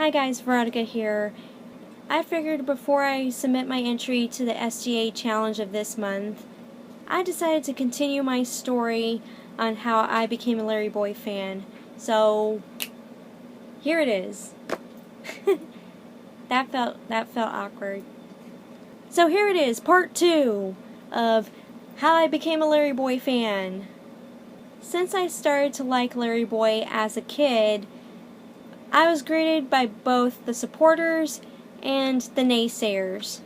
Hi guys, Veronica here. I figured before I submit my entry to the SGA challenge of this month, I decided to continue my story on how I became a LarryBoy fan. So, here it is. That felt awkward. So here it is, part 2 of how I became a LarryBoy fan. Since I started to like LarryBoy as a kid, I was greeted by both the supporters and the naysayers.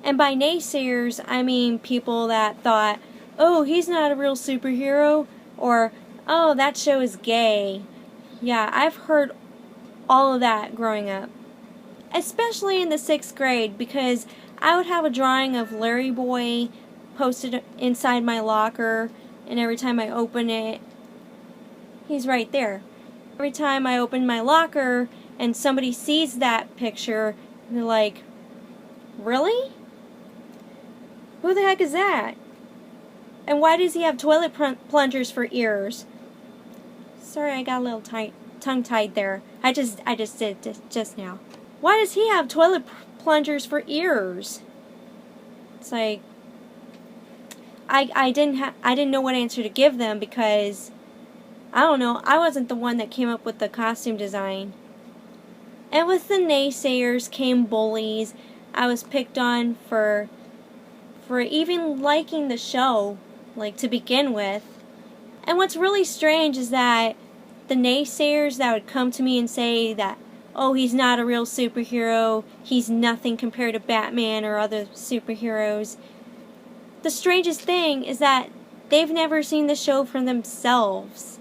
And by naysayers, I mean people that thought, oh, he's not a real superhero, or, oh, that show is gay. Yeah, I've heard all of that growing up. Especially in the 6th grade, because I would have a drawing of LarryBoy posted inside my locker, and every time I open it, he's right there. Every time I open my locker and somebody sees that picture, they're like, really? Who the heck is that? And why does he have toilet plungers for ears? Sorry, I got a little tongue-tied there. I just did it just now. Why does he have toilet plungers for ears? It's like, I didn't know what answer to give them because, I don't know, I wasn't the one that came up with the costume design. And with the naysayers came bullies. I was picked on for even liking the show, like, to begin with. And what's really strange is that the naysayers that would come to me and say that, oh, he's not a real superhero, he's nothing compared to Batman or other superheroes. The strangest thing is that they've never seen the show for themselves.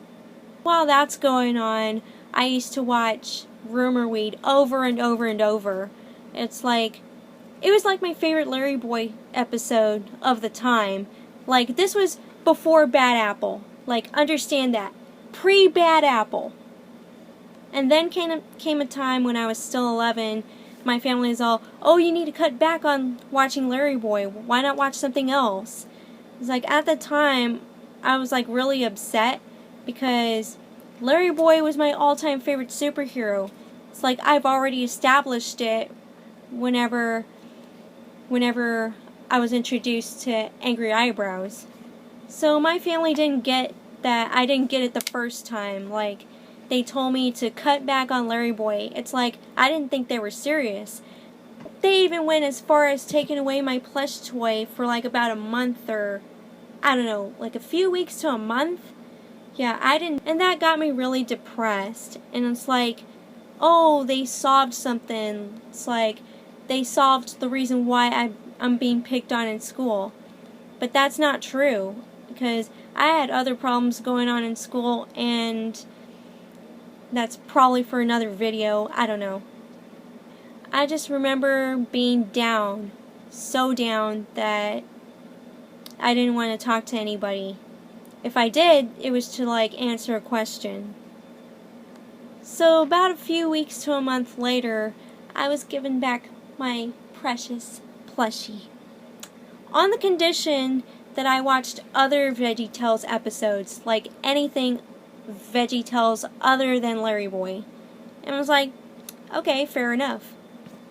While that's going on, I used to watch Rumor Weed over and over and over. It was like my favorite LarryBoy episode of the time. Like, this was before Bad Apple. Like, understand that. Pre-Bad Apple. And then came a time when I was still 11. My family was all, oh, you need to cut back on watching LarryBoy. Why not watch something else? It's like, at the time, I was like really upset because LarryBoy was my all-time favorite superhero. It's like I've already established it whenever I was introduced to Angry Eyebrows. So my family didn't get that. I didn't get it the first time. Like, they told me to cut back on LarryBoy. It's like, I didn't think they were serious. They even went as far as taking away my plush toy for like about a month, or I don't know, like a few weeks to a month. Yeah, and that got me really depressed. And it's like, oh, they solved something. It's like, they solved the reason why I'm being picked on in school. But that's not true, because I had other problems going on in school, and that's probably for another video, I don't know. I just remember being down, so down that I didn't want to talk to anybody. If I did, it was to like answer a question. So about a few weeks to a month later, I was given back my precious plushie. On the condition that I watched other VeggieTales episodes, like anything VeggieTales other than LarryBoy. And I was like, okay, fair enough.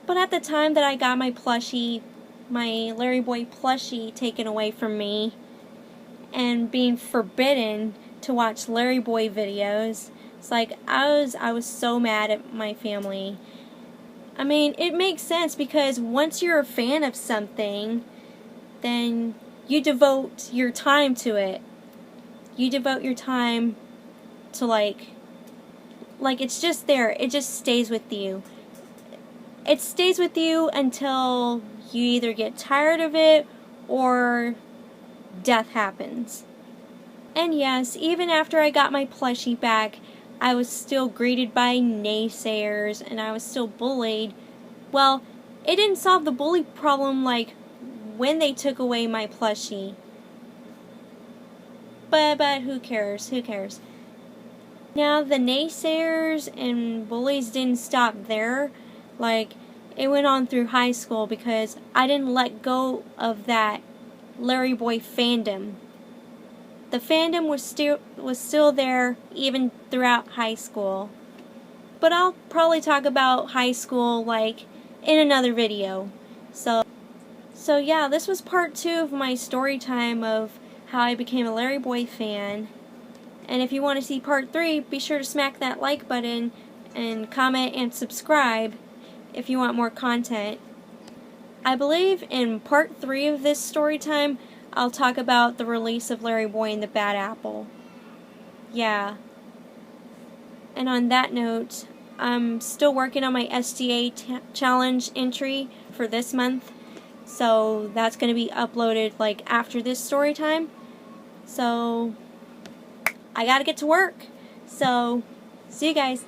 But at the time that I got my plushie, my LarryBoy plushie taken away from me, and being forbidden to watch LarryBoy videos, it's like I was so mad at my family. I mean, it makes sense because once you're a fan of something, then you devote your time to it. You devote your time to like it's just there. It just stays with you. It stays with you until you either get tired of it or death happens. And yes, even after I got my plushie back, I was still greeted by naysayers and I was still bullied. Well, it didn't solve the bully problem like when they took away my plushie. But who cares? Who cares? Now, the naysayers and bullies didn't stop there. Like, it went on through high school because I didn't let go of that LarryBoy fandom. The fandom was still there even throughout high school. but I'll probably talk about high school like in another video. So yeah, this was part 2 of my story time of how I became a LarryBoy fan. And if you want to see part 3, be sure to smack that like button and comment and subscribe if you want more content. I believe in part 3 of this story time, I'll talk about the release of LarryBoy and the Bad Apple. Yeah. And on that note, I'm still working on my SDA challenge entry for this month. So that's going to be uploaded like after this story time. So I gotta get to work. So see you guys.